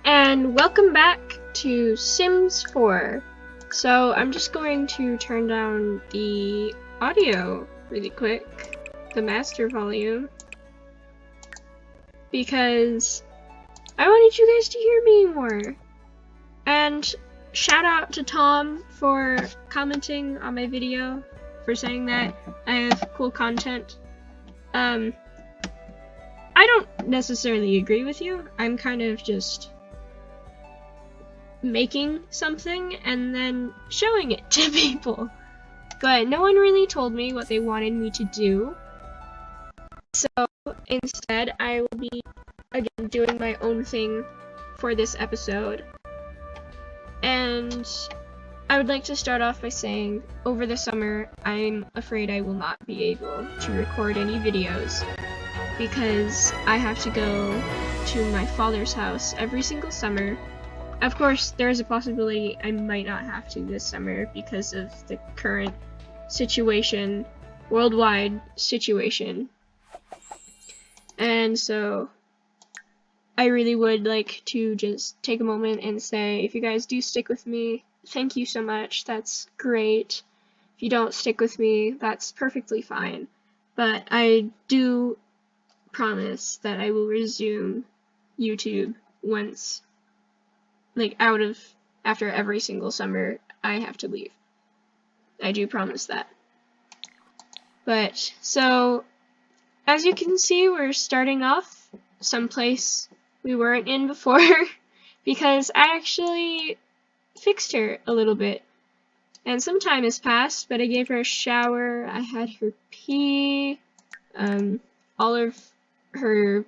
And welcome back to Sims 4. So I'm just going to turn down the audio really quick, the master volume, because I wanted you guys to hear me more. And shout out to Tom for commenting on my video, for saying that I have cool content. I don't necessarily agree with you. I'm kind of just making something and then showing it to people. But no one really told me what they wanted me to do. So instead, I will be, again, doing my own thing for this episode. And I would like to start off by saying, over the summer, I'm afraid I will not be able to record any videos because I have to go to my father's house every single summer. Of course, there's a possibility I might not have to this summer because of the current situation, worldwide situation. And so I really would like to just take a moment and say, if you guys do stick with me, thank you so much. That's great. If you don't stick with me, that's perfectly fine. But I do promise that I will resume YouTube once, after every single summer I have to leave. I do promise that. But, so, as you can see, we're starting off someplace we weren't in before, because I actually fixed her a little bit. And some time has passed, but I gave her a shower, I had her pee, all of her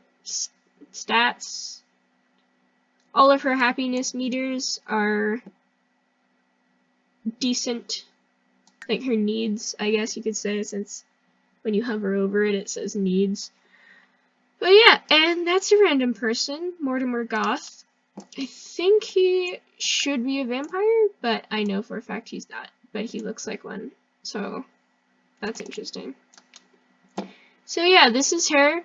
stats, all of her happiness meters are decent, like her needs, I guess you could say, since when you hover over it, it says needs. But yeah, and that's a random person, Mortimer Goth. I think he should be a vampire, but I know for a fact he's not, but he looks like one, so that's interesting. So yeah, this is her.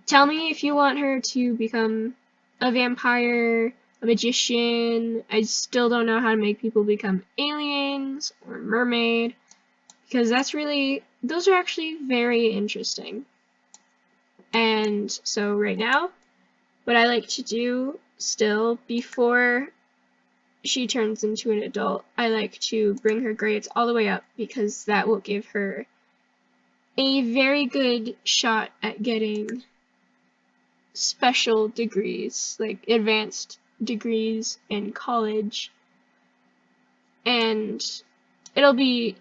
Tell me if you want her to become a vampire, a magician. I still don't know how to make people become aliens or mermaid, because those are actually very interesting. And so right now, what I like to do still, before she turns into an adult, I like to bring her grades all the way up, because that will give her a very good shot at getting special degrees, like advanced degrees in college, and it'll be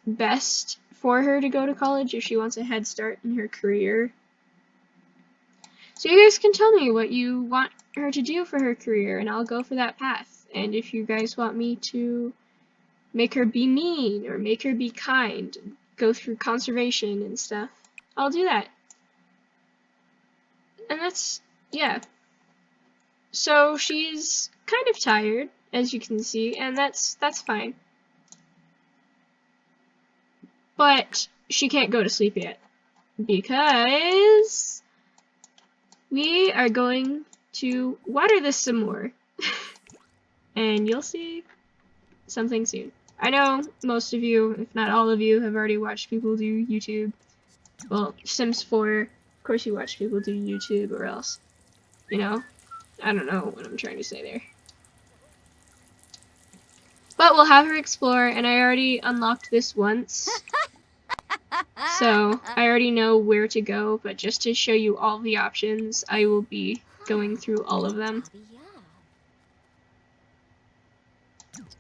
best for her to go to college if she wants a head start in her career. So you guys can tell me what you want her to do for her career, and I'll go for that path. And if you guys want me to make her be mean or make her be kind, go through conservation and stuff, I'll do that. And that's, yeah. So she's kind of tired, as you can see, and that's fine. But she can't go to sleep yet, because we are going to water this some more. And you'll see something soon. I know most of you, if not all of you, have already watched people do YouTube. Well, Sims 4, of course you watch people do YouTube, or else, you know, I don't know what I'm trying to say there. But we'll have her explore, and I already unlocked this once, so I already know where to go, but just to show you all the options, I will be going through all of them.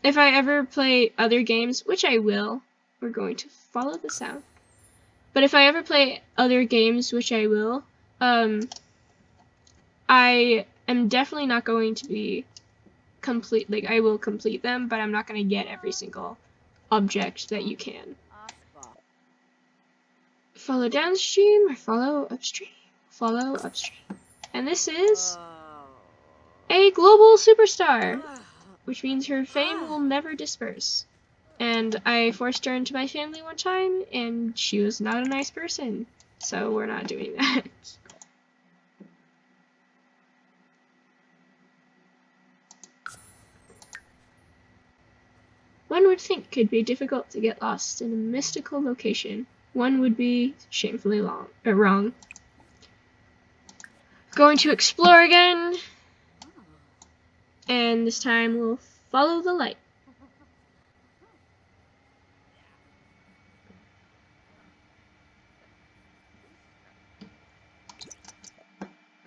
If I ever play other games, which I will, we're going to follow the sound. But if I ever play other games, which I will, I am definitely not going to be complete, like I will complete them, but I'm not going to get every single object that you can. Follow downstream or follow upstream? Follow upstream. And this is a global superstar, which means her fame will never disperse. And I forced her into my family one time, and she was not a nice person, so we're not doing that. one would think could be difficult to get lost in a mystical location. One would be shamefully wrong. Going to explore again, and this time we'll follow the light.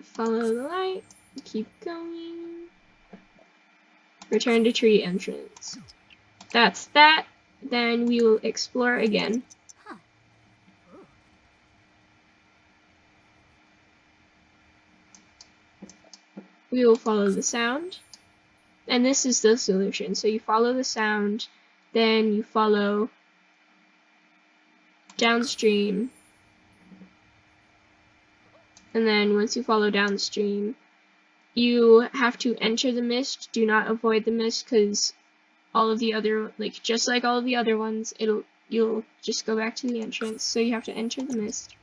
Follow the light, keep going. Return to tree entrance. That's that. Then we will explore again. We will follow the sound. And this is the solution. So you follow the sound, then you follow downstream. And then once you follow downstream, you have to enter the mist. Do not avoid the mist, because all of the other, just like all of the other ones, you'll just go back to the entrance. So you have to enter the mist.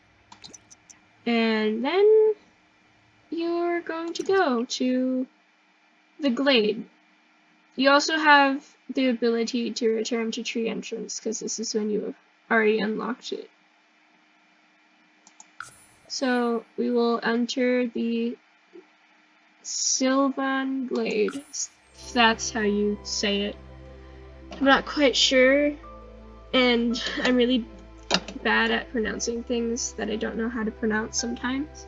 And then you're going to go to the glade. You also have the ability to return to tree entrance, because this is when you have already unlocked it. So we will enter the Sylvan Glade, if that's how you say it. I'm not quite sure, and I'm really bad at pronouncing things that I don't know how to pronounce sometimes.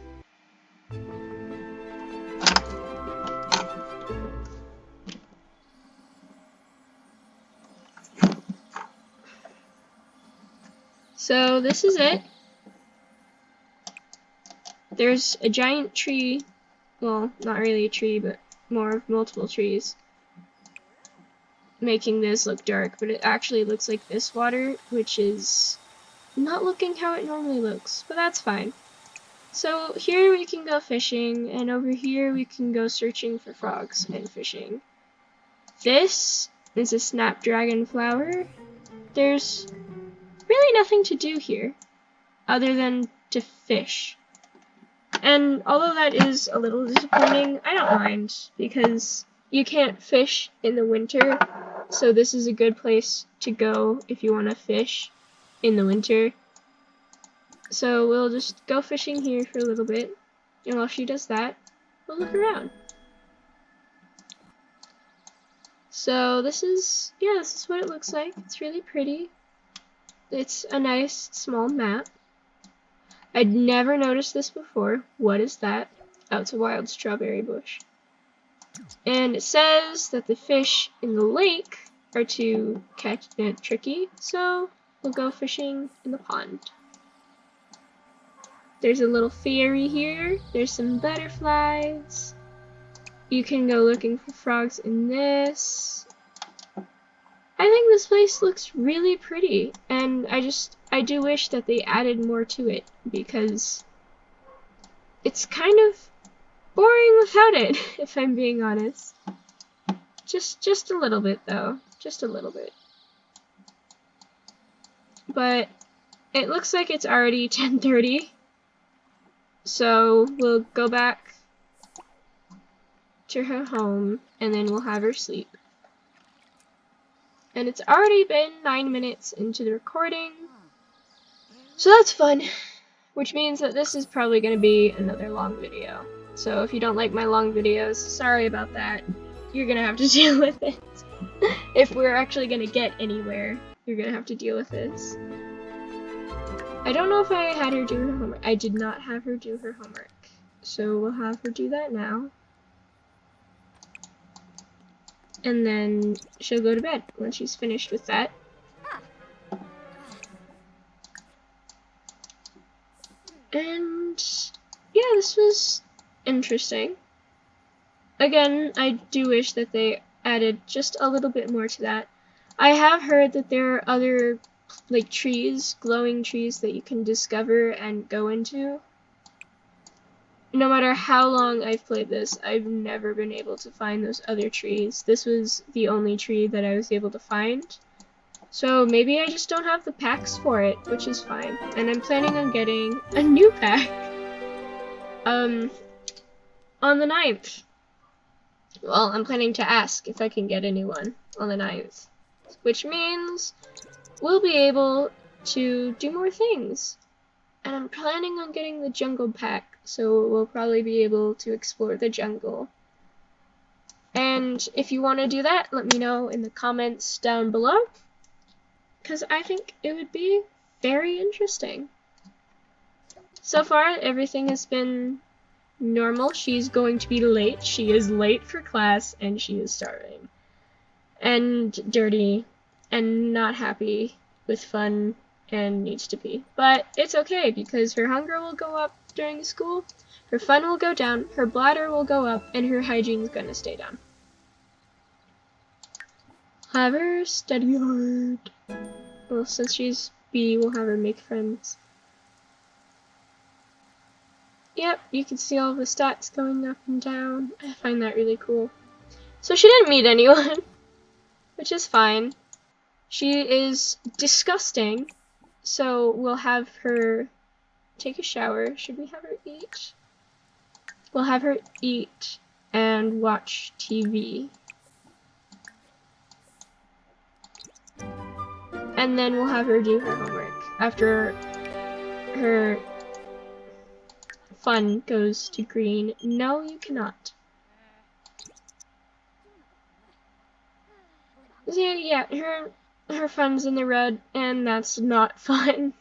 So this is it. There's a giant tree, well, not really a tree, but more of multiple trees, making this look dark, but it actually looks like this water, which is not looking how it normally looks, but that's fine. So here we can go fishing, and over here we can go searching for frogs and fishing. This is a snapdragon flower. There's really nothing to do here, other than to fish. And although that is a little disappointing, I don't mind, because you can't fish in the winter, so this is a good place to go if you want to fish in the winter. So we'll just go fishing here for a little bit, and while she does that, we'll look around. So this is what it looks like. It's really pretty. It's a nice small map. I'd never noticed this before. What is that? Oh, it's a wild strawberry bush. And it says that the fish in the lake are too tricky, so we'll go fishing in the pond. There's a little fairy here. There's some butterflies. You can go looking for frogs in this. I think this place looks really pretty, and I do wish that they added more to it, because it's kind of boring without it, if I'm being honest. Just a little bit, though. Just a little bit. But it looks like it's already 10:30, so we'll go back to her home, and then we'll have her sleep. And it's already been 9 minutes into the recording, so that's fun, which means that this is probably going to be another long video. So if you don't like my long videos, sorry about that. You're going to have to deal with it. If we're actually going to get anywhere, you're going to have to deal with this. I don't know if I had her do her homework. I did not have her do her homework, so we'll have her do that now. And then she'll go to bed when she's finished with that. And yeah, this was interesting. Again, I do wish that they added just a little bit more to that. I have heard that there are other trees, glowing trees that you can discover and go into. No matter how long I've played this, I've never been able to find those other trees. This was the only tree that I was able to find. So maybe I just don't have the packs for it, which is fine. And I'm planning on getting a new pack on the 9th. Well, I'm planning to ask if I can get a new one on the 9th. which means we'll be able to do more things. And I'm planning on getting the jungle pack, so we'll probably be able to explore the jungle. And if you want to do that, let me know in the comments down below, because I think it would be very interesting. So far, everything has been normal. She's going to be late. She is late for class, and she is starving. And dirty, and not happy with fun, and needs to pee. But it's okay, because her hunger will go up during school, her fun will go down, her bladder will go up, and her hygiene's gonna stay down. Have her study hard. Well, since she's B, we'll have her make friends. Yep, you can see all the stats going up and down. I find that really cool. So she didn't meet anyone, which is fine. She is disgusting, so we'll have her take a shower. Should we have her eat? We'll have her eat and watch TV. And then we'll have her do her homework after her fun goes to green. No, you cannot. So yeah, her fun's in the red, and that's not fun.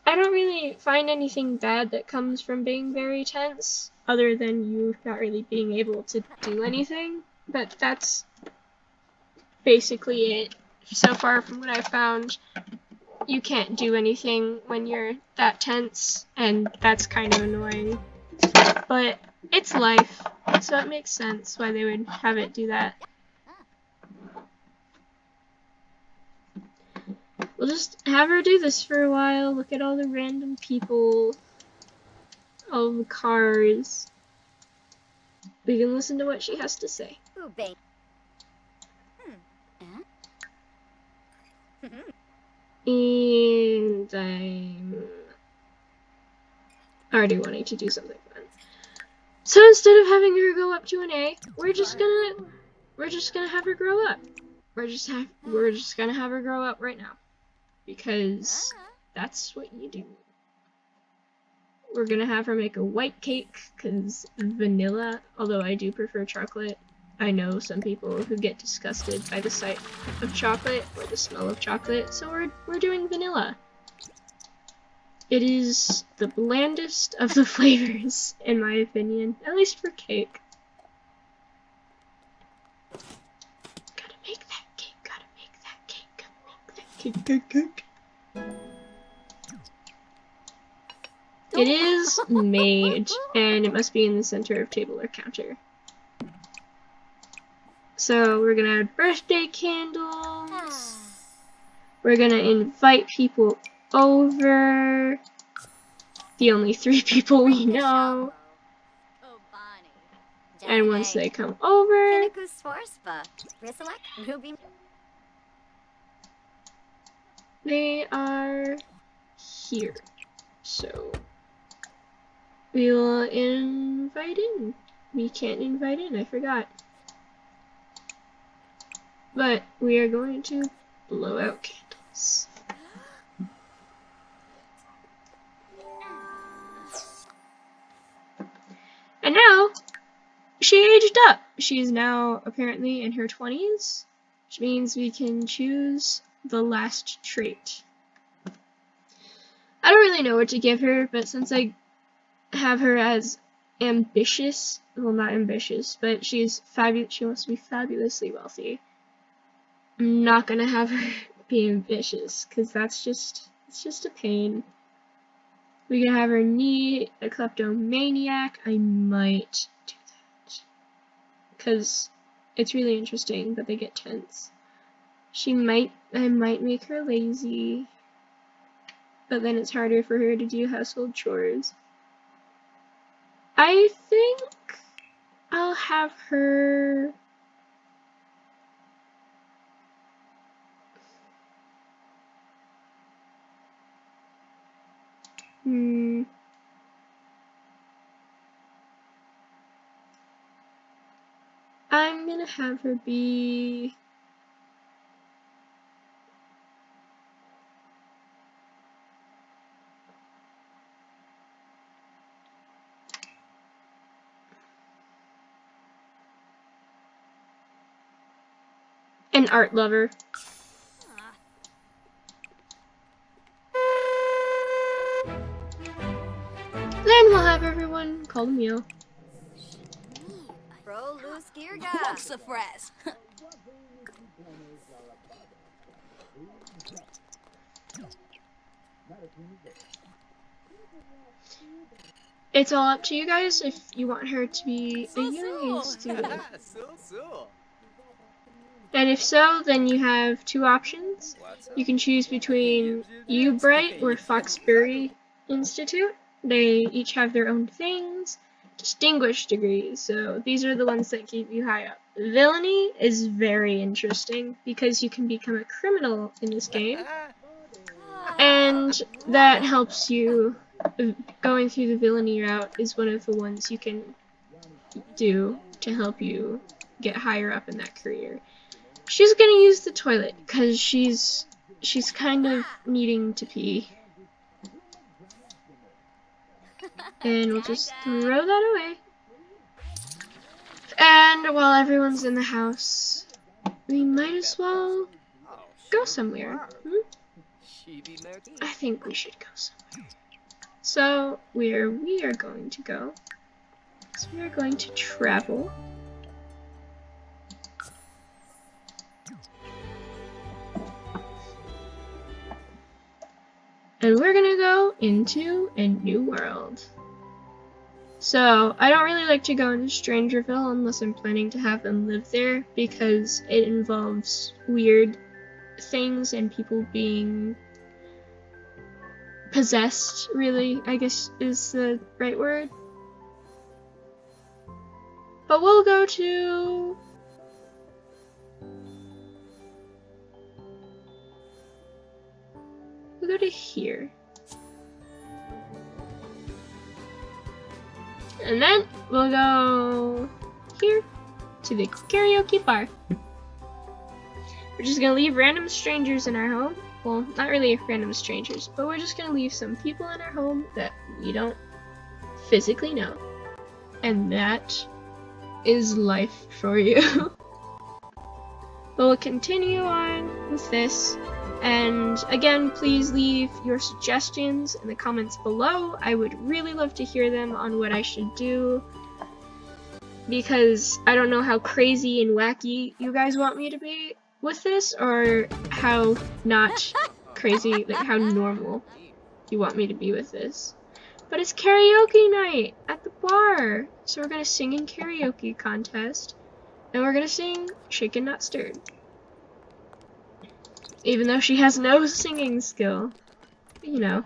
I don't really find anything bad that comes from being very tense, other than you not really being able to do anything, but that's basically it. So far from what I found, you can't do anything when you're that tense, and that's kind of annoying. But it's life, so it makes sense why they would have it do that. We'll just have her do this for a while, look at all the random people, all the cars. We can listen to what she has to say. And I'm already wanting to do something fun. So instead of having her go up to an A, we're just gonna have her grow up. We're just gonna have her grow up right now, because that's what you do. We're gonna have her make a white cake, because vanilla, although I do prefer chocolate. I know some people who get disgusted by the sight of chocolate or the smell of chocolate, so we're doing vanilla. It is the blandest of the flavors, in my opinion, at least for cake. Gotta make that cake, gotta make that cake, gotta make that cake. It is made, and it must be in the center of table or counter. So we're gonna add birthday candles. We're gonna invite people over. The only 3 people we know. And once they come over, they are here. So we will invite in. We can't invite in, I forgot. But we are going to blow out candles. And now, she aged up. She's now apparently in her 20s, which means we can choose the last trait. I don't really know what to give her, but since I have her as ambitious, well, not ambitious, but she's fabulous. She wants to be fabulously wealthy. I'm not gonna have her be ambitious, because it's just a pain. We can have her need a kleptomaniac. I might do that, because it's really interesting that they get tense. I might make her lazy, but then it's harder for her to do household chores. I think I'll have her I'm gonna have her be... an art lover. Then we'll have everyone call the meal. It's all up to you guys if you want her to be a young student. And if so, then you have two options. You can choose between Bright or Foxbury Institute. They each have their own things. Distinguished degrees, so these are the ones that keep you high up. Villainy is very interesting because you can become a criminal in this game, and that helps you. Going through the villainy route is one of the ones you can do to help you get higher up in that career. She's gonna use the toilet because she's kind of needing to pee. And we'll just throw that away. And while everyone's in the house, we might as well go somewhere. I think we should go somewhere. So, where we are going to go is we are going to travel. And we're gonna go into a new world. So, I don't really like to go into Strangerville unless I'm planning to have them live there because it involves weird things and people being possessed, really, I guess is the right word. But we'll go to... we'll go to here. And then we'll go here to the karaoke bar. We're just gonna leave random strangers in our home. Well, not really random strangers, but we're just gonna leave some people in our home that we don't physically know. And that is life for you. But we'll continue on with this. And again, please leave your suggestions in the comments below. I would really love to hear them on what I should do, because I don't know how crazy and wacky you guys want me to be with this, or how not crazy, like how normal you want me to be with this. But it's karaoke night at the bar, so we're gonna sing in karaoke contest, and we're gonna sing Shaken Not Stirred. Even though she has no singing skill. You know.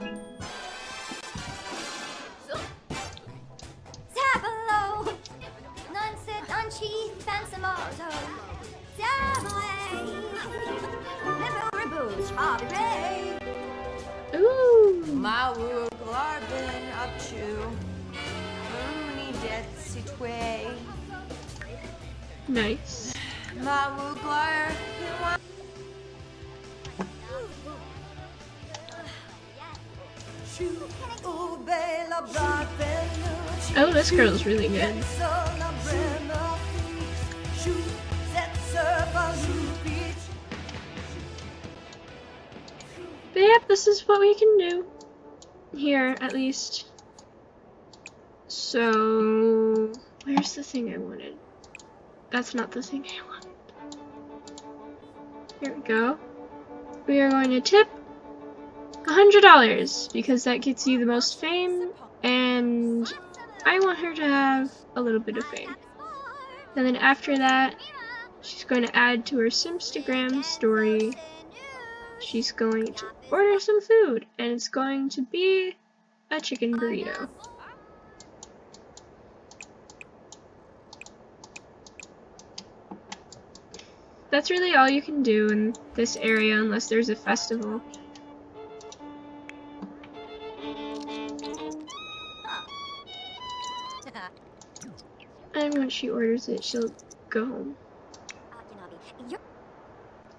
Ooh. Nice. Oh, this girl's really good. But yep, this is what we can do. Here, at least. So, where's the thing I wanted? That's not the thing I wanted. Here we go. We are going to tip $100 because that gets you the most fame, and I want her to have a little bit of fame. And then after that, she's going to add to her Simstagram story. She's going to order some food, and it's going to be a chicken burrito. That's really all you can do in this area unless there's a festival. And when she orders it, she'll go home.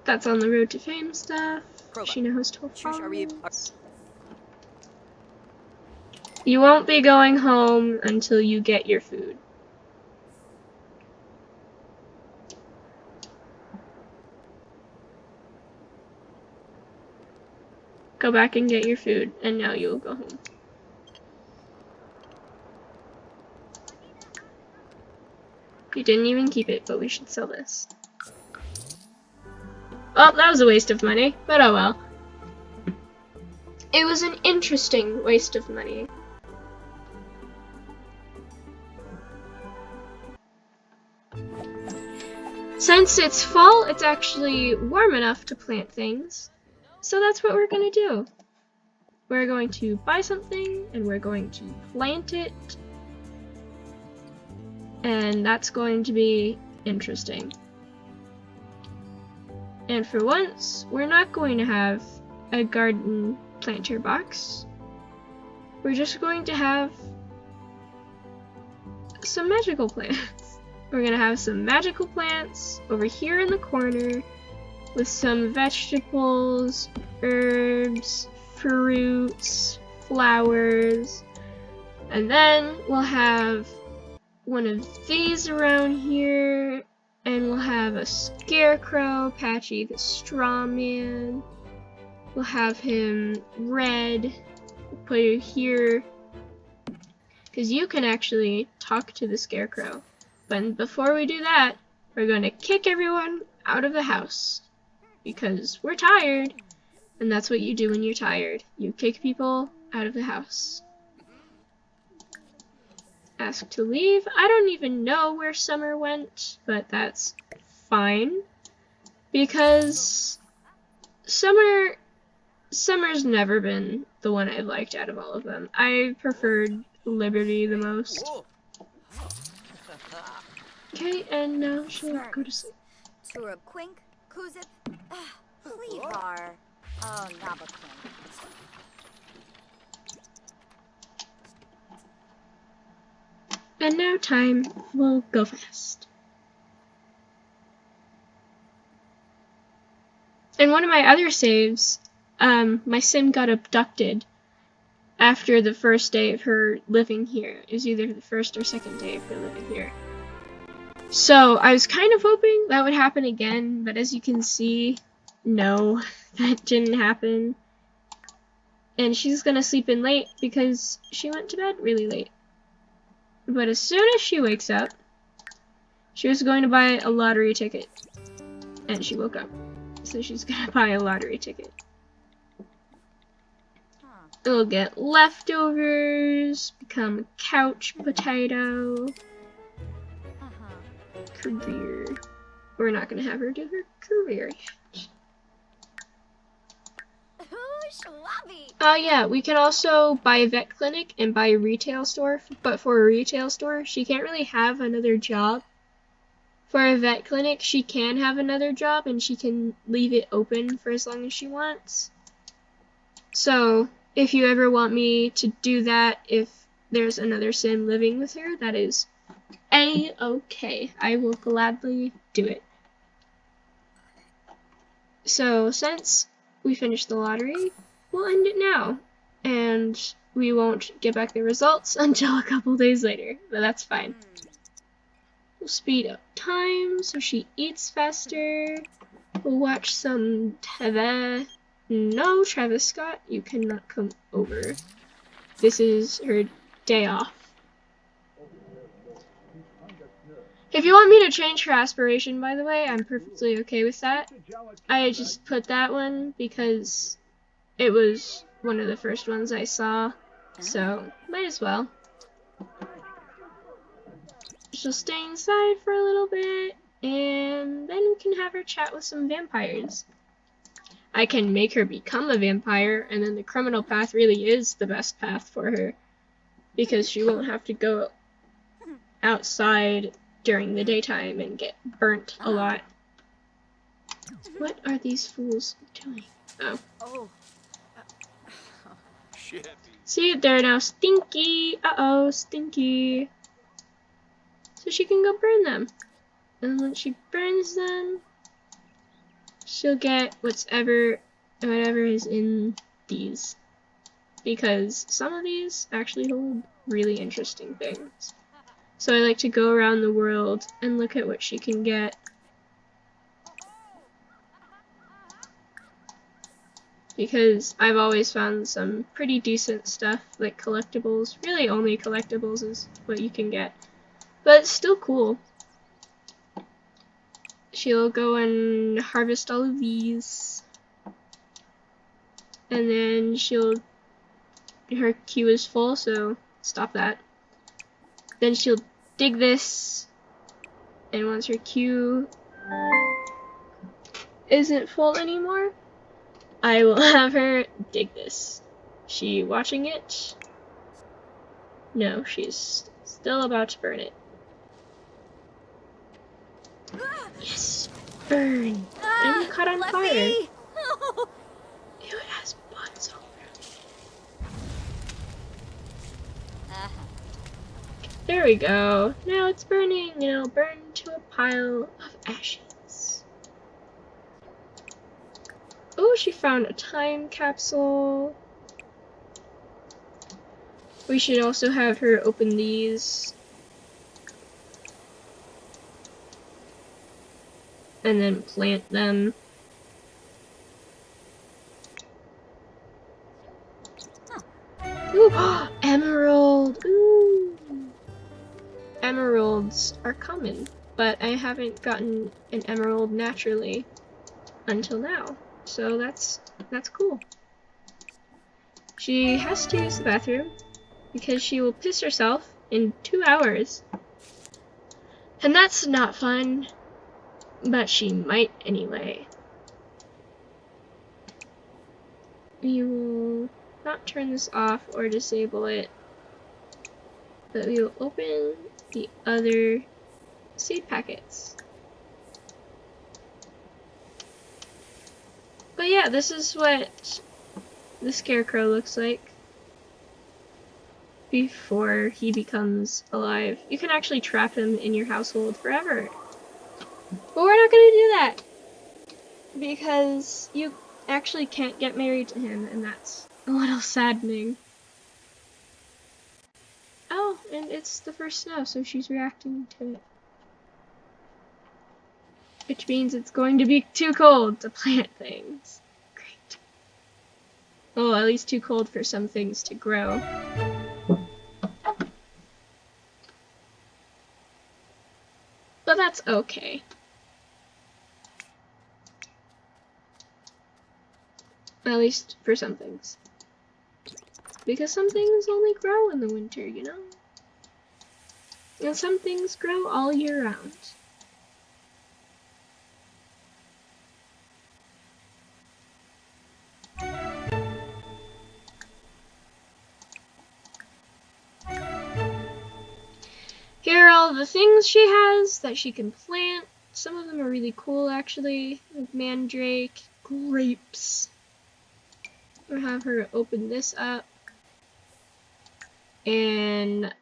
That's on the road to fame stuff. She now has 12 followers. You won't be going home until you get your food. Go back and get your food, and now you'll go home. You didn't even keep it, but we should sell this. Well, that was a waste of money, but oh well. It was an interesting waste of money. Since it's fall, it's actually warm enough to plant things. So that's what we're gonna do. We're going to buy something, and we're going to plant it. And that's going to be interesting. And for once, we're not going to have a garden planter box. We're just going to have some magical plants. We're gonna have some magical plants over here in the corner with some vegetables, herbs, fruits, flowers, and then we'll have one of these around here, and we'll have a scarecrow, Patchy the straw man. We'll have him red. We'll put it here because you can actually talk to the scarecrow. But before we do that, we're going to kick everyone out of the house because we're tired, and that's what you do when you're tired. You kick people out of the house. Ask to leave. I don't even know where Summer went, but that's fine because Summer's never been the one I've liked out of all of them. I preferred Liberty the most. Okay, and now she'll go to sleep. And now time will go fast. In one of my other saves, my sim got abducted after the first day of her living here. It was either the first or second day of her living here. So I was kind of hoping that would happen again, but as you can see, no, that didn't happen. And she's gonna sleep in late because she went to bed really late. But as soon as she wakes up, she was going to buy a lottery ticket. And she woke up. So she's gonna buy a lottery ticket. It'll get leftovers, become a couch potato. Career. We're not gonna have her do her career yet. Yeah, we can also buy a vet clinic and buy a retail store, but for a retail store, she can't really have another job. For a vet clinic, she can have another job and she can leave it open for as long as she wants. So, if you ever want me to do that, if there's another sim living with her, that is A-okay. I will gladly do it. So, since we finished the lottery, we'll end it now. And we won't get back the results until a couple days later, but that's fine. We'll speed up time so she eats faster. We'll watch some TV. No, Travis Scott, you cannot come over. This is her day off. If you want me to change her aspiration, by the way, I'm perfectly okay with that. I just put that one because it was one of the first ones I saw, so might as well. She'll stay inside for a little bit, and then we can have her chat with some vampires. I can make her become a vampire, and then the criminal path really is the best path for her, because she won't have to go outside during the daytime and get burnt a lot. What are these fools doing? Oh. See, they're now stinky. Uh-oh, stinky. So she can go burn them. And when she burns them, she'll get whatever is in these. Because some of these actually hold really interesting things. So I like to go around the world and look at what she can get. Because I've always found some pretty decent stuff, like collectibles. Really only collectibles is what you can get. But it's still cool. She'll go and harvest all of these. And then her queue is full, so stop that. Then she'll dig this. And once her queue isn't full anymore, I will have her dig this. She watching it? No, she's still about to burn it. Yes, burn. And you caught on fire. Ew, it has bugs all around. There we go. Now it's burning, and it'll burn to a pile of ashes. Oh, she found a time capsule. We should also have her open these. And then plant them. Ooh, emerald! Ooh. Emeralds are common, but I haven't gotten an emerald naturally until now. So that's cool. She has to use the bathroom because she will piss herself in 2 hours. And that's not fun, but she might anyway. We will not turn this off or disable it, but we will open the other seed packets. But yeah, this is what the scarecrow looks like before he becomes alive. You can actually trap him in your household forever. But we're not gonna do that because you actually can't get married to him, and that's a little saddening. Oh, and it's the first snow, so she's reacting to it. Which means it's going to be too cold to plant things. Great. Well, at least too cold for some things to grow. But that's okay. At least for some things. Because some things only grow in the winter, you know? And some things grow all year round. Here are all the things she has that she can plant. Some of them are really cool, actually. Like mandrake, grapes. We'll have her open this up. And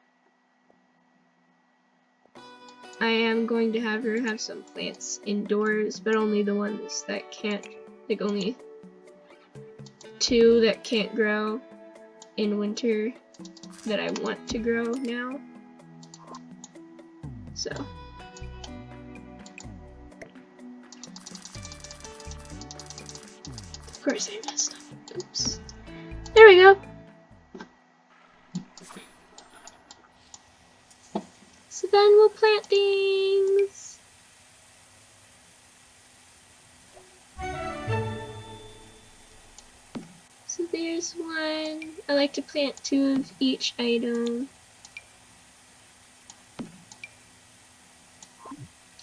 I am going to have her have some plants indoors, but only the ones that can't, like only 2 that can't grow in winter that I want to grow now. So. Of course I messed up. Oops. There we go. So then we'll plant things. So there's one. I like to plant 2 of each item.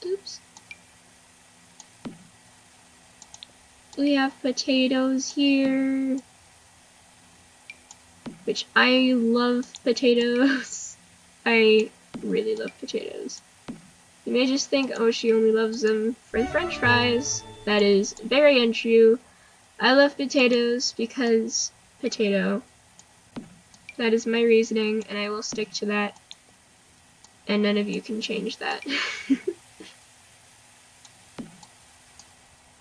Oops. We have potatoes here. Which I love potatoes. I really love potatoes. You may just think, oh, she only loves them for the french fries. That is very untrue. I love potatoes because potato. That is my reasoning, and I will stick to that. And none of you can change that.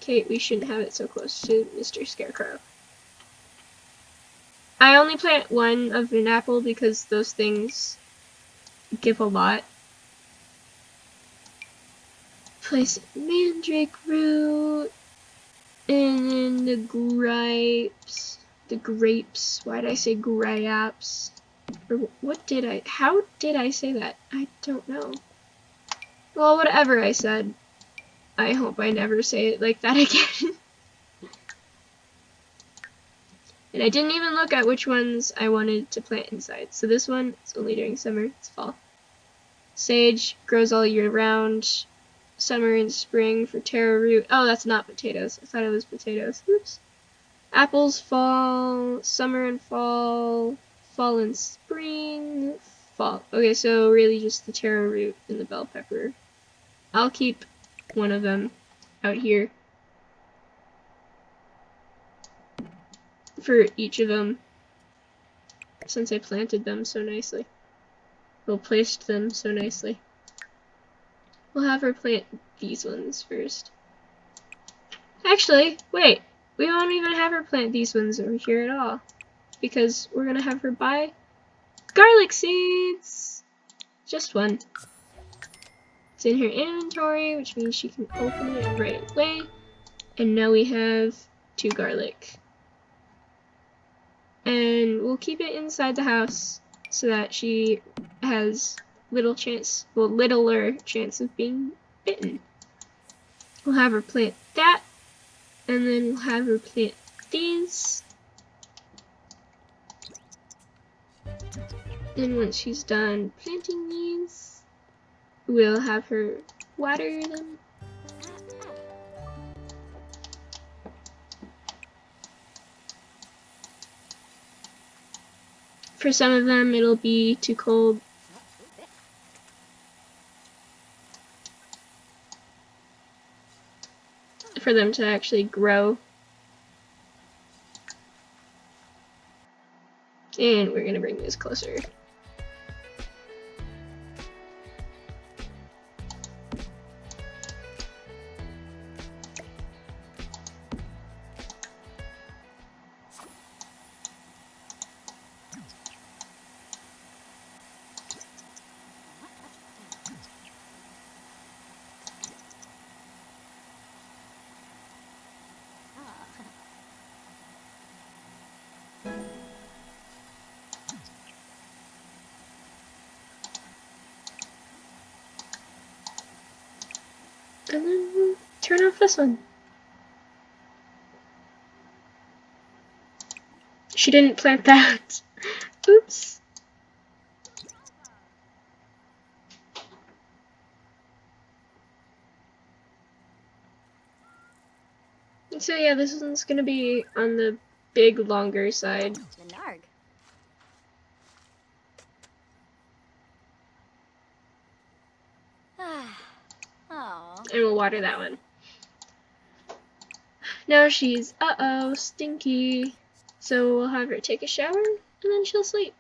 Kate, we shouldn't have it so close to Mr. Scarecrow. I only plant one of an apple because those things give a lot. Place mandrake root, and then the grapes. Why did I say grapes? Or how did I say that? I don't know. Well, whatever I said, I hope I never say it like that again. And I didn't even look at which ones I wanted to plant inside. So this one, it's only during summer, it's fall. Sage grows all year round. Summer and spring for taro root. Oh, that's not potatoes. I thought it was potatoes. Oops. Apples, fall, summer and fall, fall and spring, fall. Okay, so really just the taro root and the bell pepper. I'll keep one of them out here for each of them since I planted them so nicely. Well, placed them so nicely. We'll have her plant these ones first. Actually, wait. We won't even have her plant these ones over here at all. Because we're gonna have her buy garlic seeds! Just one. It's in her inventory, which means she can open it right away. And now we have 2 garlic. And we'll keep it inside the house so that she has littler chance of being bitten. We'll have her plant that, and then we'll have her plant these. Then once she's done planting these, we'll have her water them. For some of them, it'll be too cold. For them to actually grow. And we're gonna bring this closer. And then we'll turn off this one. She didn't plant that. Oops. So yeah, this one's gonna be on the big, longer side. And we'll water that one. Now she's, stinky. So we'll have her take a shower, and then she'll sleep.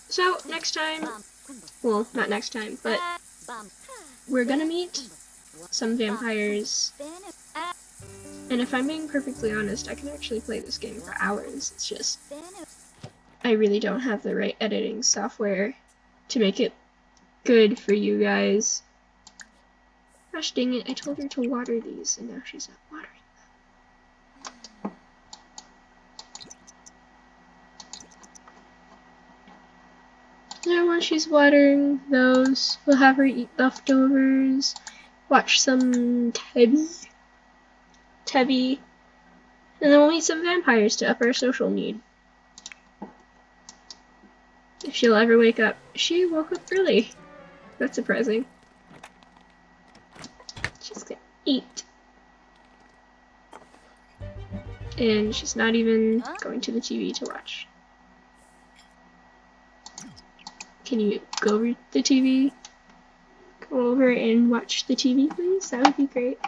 So, next time, well, not next time, but we're gonna meet some vampires. And if I'm being perfectly honest, I can actually play this game for hours. It's just, I really don't have the right editing software to make it good for you guys. Gosh dang it, I told her to water these, and now she's not watering them. Now while she's watering those, we'll have her eat leftovers, watch some TV, and then we'll meet some vampires to up our social need. If she'll ever wake up. She woke up early. That's surprising. She's gonna eat. And she's not even going to the TV to watch. Can you go over the TV? Go over and watch the TV, please? That would be great.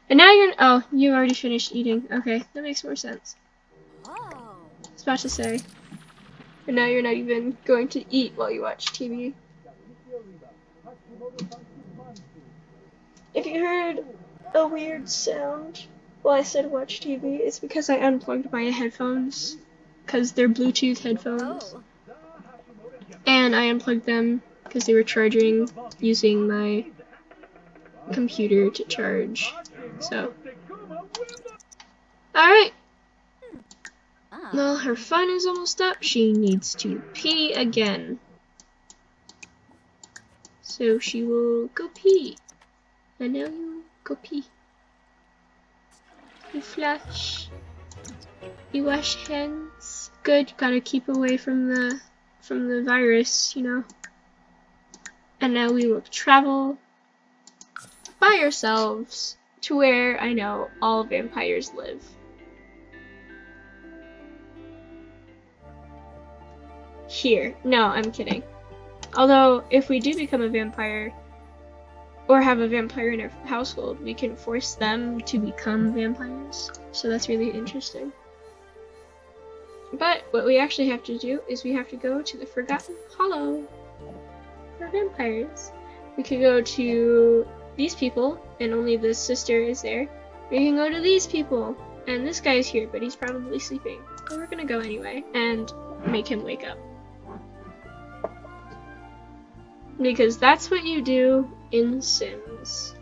And now you're, oh, you already finished eating. Okay, that makes more sense. I was about to say. And now you're not even going to eat while you watch TV. If you heard a weird sound while I said watch TV, it's because I unplugged my headphones, because they're Bluetooth headphones. Oh. And I unplugged them because they were charging using my computer to charge. So, alright. Well, her fun is almost up. She needs to pee again. So she will go pee. And now you go pee. You flush. You wash hands. Good, gotta keep away from the virus, you know. And now we will travel by ourselves to where I know all vampires live. Here. No, I'm kidding. Although, if we do become a vampire, or have a vampire in our household, we can force them to become vampires. So that's really interesting. But what we actually have to do is we have to go to the Forgotten Hollow for vampires. We could go to these people, and only the sister is there. We can go to these people, and this guy's here, but he's probably sleeping. But we're gonna go anyway, and make him wake up. Because that's what you do in Sims.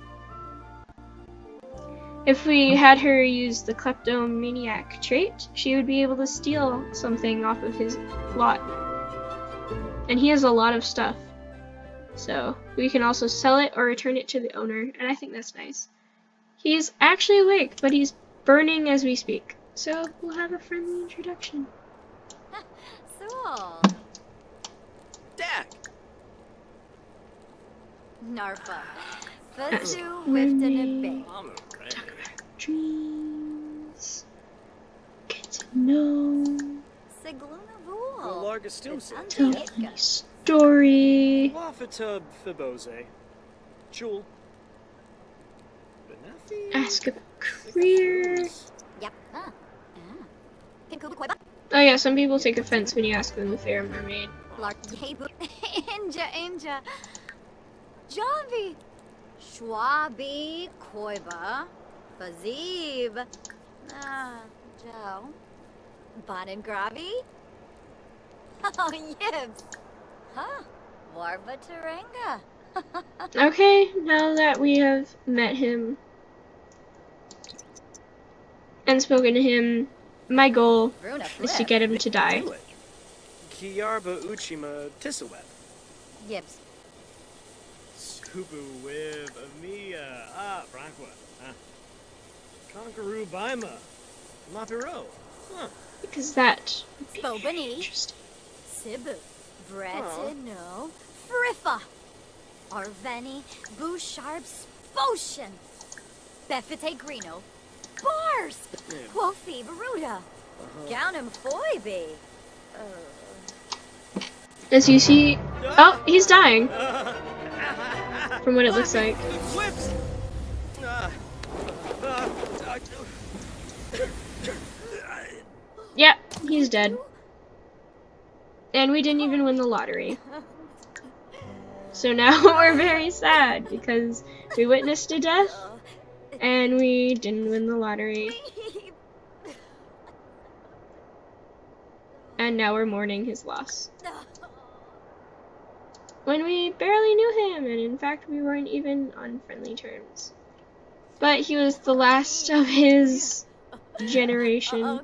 If we had her use the kleptomaniac trait, she would be able to steal something off of his lot. And he has a lot of stuff. So we can also sell it or return it to the owner, and I think that's nice. He's actually awake, but he's burning as we speak. So we'll have a friendly introduction. So. Dak! Narfa. Fazu Wifton a Bay. Talk about dreams. Get to know. Sigluna Vul. Larga Stilson. Tell me a story. Wafatub Fibose. Jewel. Benefi. Ask about career. Yep. Oh yeah, some people take offense when you ask them if they're a mermaid. Lark Yebu. Inja. Javi. Schwabi Koiba. Bazib. Joe. Bonin Gravi. Oh, yips. Huh. Warba Taranga. Okay, now that we have met him and spoken to him, my goal is to get him to die. Kiarba Uchima Tisaweb. Yips. Subu Wib Amia. Brankwa. Conqueroo Baima. Lapiro. Huh. Because that would be very Bobani. interesting. Sibu. Bretino. Friffa. Arveni. Bouchard Spotion. Befite Grino. Bars. Wofi Baruda. Gaunim Foibe. As you see, oh, he's dying. From what it looks like. Whips. Yep, he's dead. And we didn't even win the lottery. So now we're very sad because we witnessed a death and we didn't win the lottery. And now we're mourning his loss. When we barely knew him, and in fact we weren't even on friendly terms. But he was the last of his generation.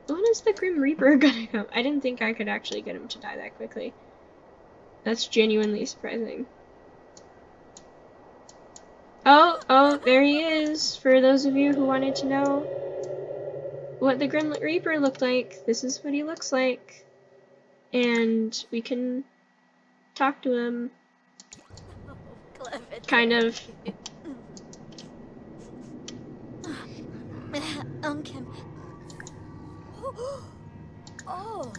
When is the Grim Reaper gonna come? I didn't think I could actually get him to die that quickly. That's genuinely surprising. Oh, there he is. For those of you who wanted to know what the Grim Reaper looked like, this is what he looks like. And we can talk to him. Kind of. Oh.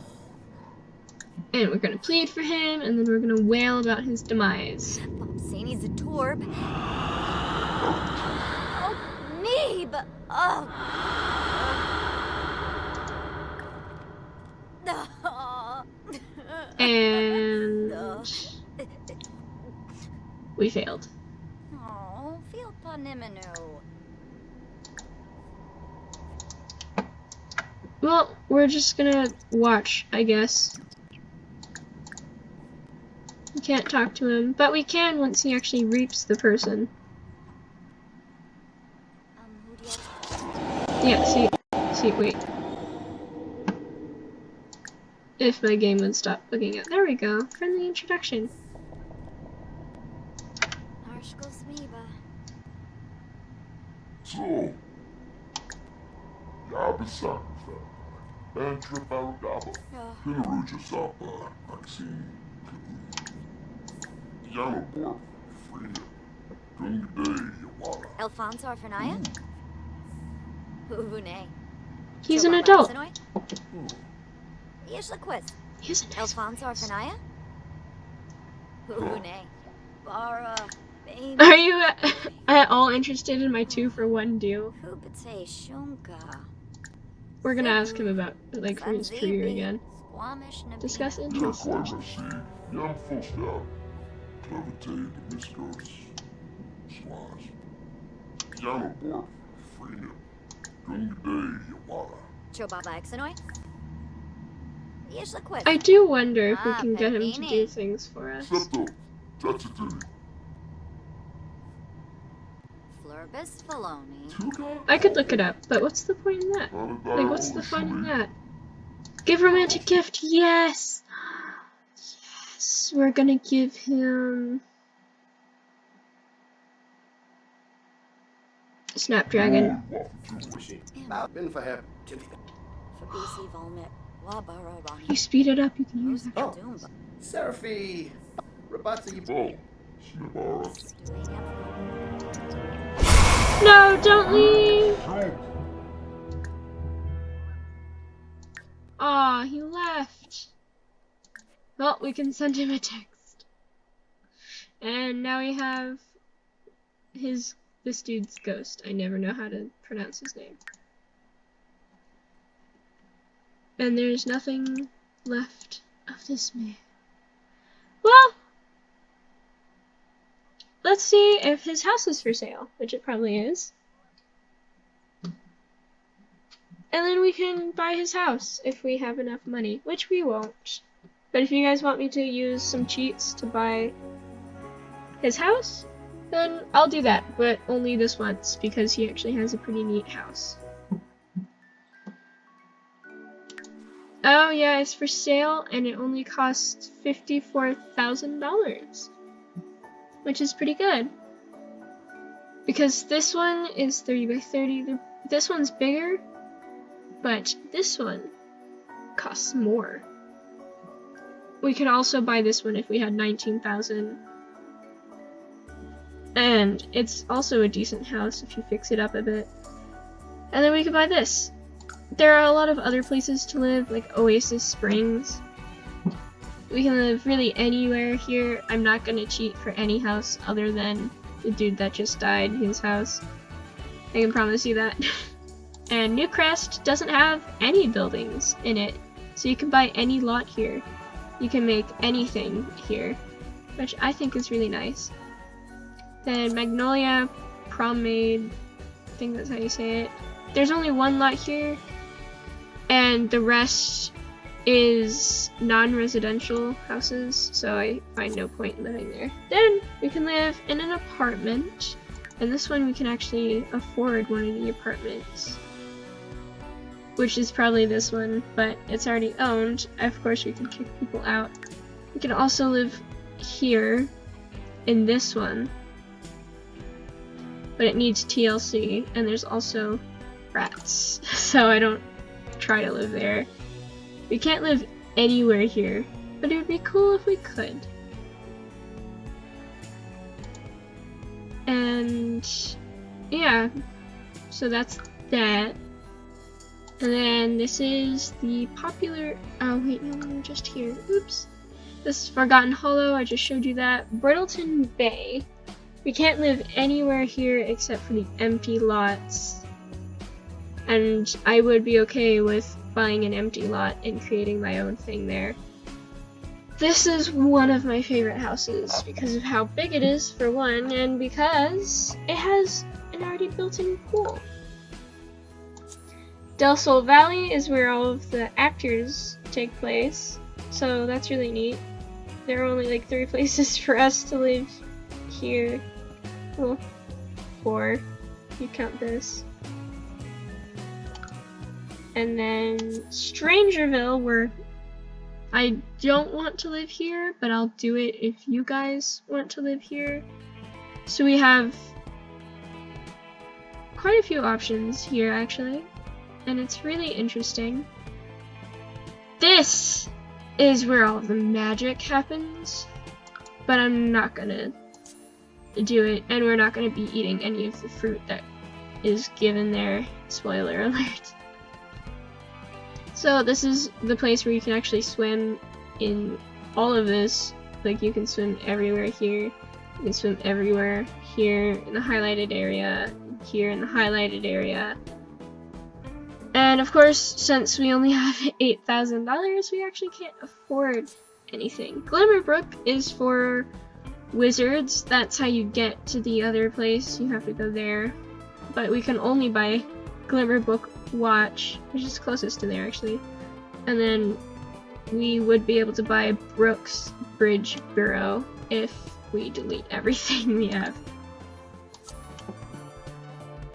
And we're gonna plead for him, and then we're gonna wail about his demise. Bobsani's a torb. Oh, Neeb! Oh. We failed. Oh, feel panimanu. Well, we're just gonna watch, I guess. We can't talk to him, but we can once he actually reaps the person. Who do you Yeah, see, wait. If my game would stop looking at, there we go, friendly introduction. Narshko Smiba. So, Yabe Sakura, Bantra Baragaba, Pilaruja Sapa, Maxine, Yellow Borg, Frida, Gung Day, Yawara. Alfonso Arfanaya? Huvune. He's an adult. Yeshla quiz. He's a nice Alfonso voice. Arfanaya? Huvune. Bara. Baby. Are you at all interested in my 2-for-1 deal? Hubate Shunka. We're gonna ask him about, like, for his career again. Squamish Nabina. Discuss Yeah, interests. quite see. Yam Fusta, Clevertate, the Miscos, Slash. Yellow Borg, Frida, Gung Day, Yawara. Chobaba Exanoi? Yeshla quiz. I do wonder if we Ah, can get him to Pepini. do things for us. Septo, Tatsutu, Flurbus Filoni. Tuka, I could look it up, but what's the point in that? Like, what's the fun in that? Give romantic gift, yes! Yes, we're gonna give him... Snapdragon. Been for her. Fabisi Volmit. Wabara You Rani. speed it up, you can use it. Oh. Seraphy. Rabatsi. Oh, Snibara. No, don't leave! Aw, he left. Well, we can send him a text. And now we have this dude's ghost. I never know how to pronounce his name. And there's nothing left of this man. Well, let's see if his house is for sale, which it probably is. And then we can buy his house if we have enough money, which we won't. But if you guys want me to use some cheats to buy his house, then I'll do that, but only this once, because he actually has a pretty neat house. Oh yeah, it's for sale, and it only costs $54,000, which is pretty good. Because this one is 30 by 30, this one's bigger, but this one costs more. We could also buy this one if we had 19,000. And it's also a decent house if you fix it up a bit. And then we could buy this. There are a lot of other places to live, like Oasis Springs. We can live really anywhere here. I'm not gonna cheat for any house other than the dude that just died, his house. I can promise you that. And Newcrest doesn't have any buildings in it, so you can buy any lot here. You can make anything here, which I think is really nice. Then Magnolia Promenade, I think that's how you say it. There's only one lot here, and the rest is non-residential houses, so I find no point in living there. Then we can live in an apartment, and this one we can actually afford one of the apartments, which is probably this one, but it's already owned. Of course we can kick people out. We can also live here in this one, but it needs TLC, and there's also rats, so I don't try to live there. We can't live anywhere here, but it would be cool if we could. And yeah, so that's that. And then this is the popular, oh wait, no, we're just here, oops. This is Forgotten Hollow, I just showed you that. Brittleton Bay. We can't live anywhere here except for the empty lots. And I would be okay with buying an empty lot and creating my own thing there. this is one of my favorite houses because of how big it is, for one, and because it has an already built-in pool. Del Sol Valley is where all of the actors take place, so that's really neat. There are only like 3 places for us to live here. Well, 4, if you count this. And then Strangerville, where I don't want to live here, but I'll do it if you guys want to live here. So we have quite a few options here, actually, and it's really interesting. This is where all of the magic happens, but I'm not gonna do it, and we're not gonna be eating any of the fruit that is given there. Spoiler alert. So this is the place where you can actually swim in all of this. Like, you can swim everywhere here, you can swim everywhere here in the highlighted area, here in the highlighted area. And of course, since we only have $8,000, we actually can't afford anything. Glimmerbrook is for wizards. That's how you get to the other place. You have to go there. But we can only buy Glimmerbrook Watch, which is closest to there actually. And then we would be able to buy Brooks Bridge Bureau if we delete everything we have.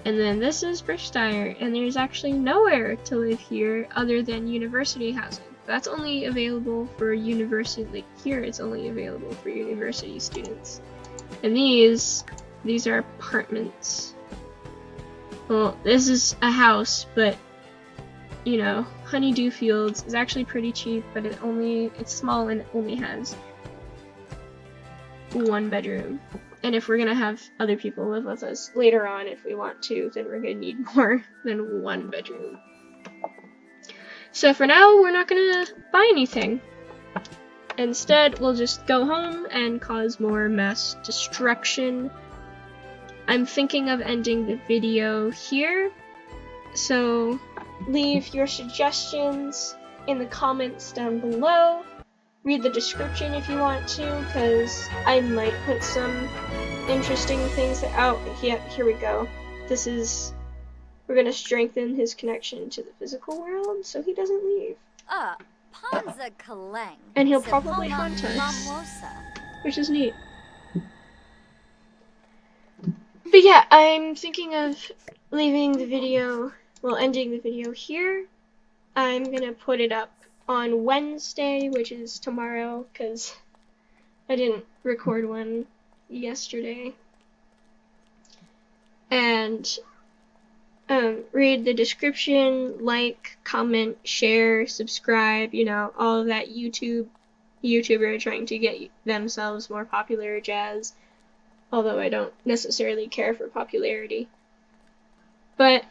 And then this is Brichsteyer, and there's actually nowhere to live here other than university housing. That's only available for university, like here it's only available for university students. And these are apartments. Well, this is a house, but you know, Honeydew Fields is actually pretty cheap, but it's small and it only has 1 bedroom. And if we're gonna have other people live with us later on, if we want to, then we're gonna need more than 1 bedroom. So for now, we're not gonna buy anything. Instead, we'll just go home and cause more mass destruction. I'm thinking of ending the video here, so leave your suggestions in the comments down below. Read the description if you want to, because I might put some interesting things out. Yeah, here we go. We're gonna strengthen his connection to the physical world so he doesn't leave. Panza Kaleng. And he'll probably haunt us, which is neat. But yeah, I'm thinking of ending the video here. I'm gonna put it up on Wednesday, which is tomorrow, because I didn't record one yesterday. And read the description, like, comment, share, subscribe, you know, all of that YouTuber trying to get themselves more popular jazz. Although I don't necessarily care for popularity. But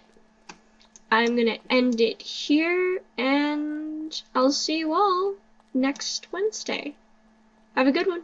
I'm gonna end it here, and I'll see you all next Wednesday. Have a good one.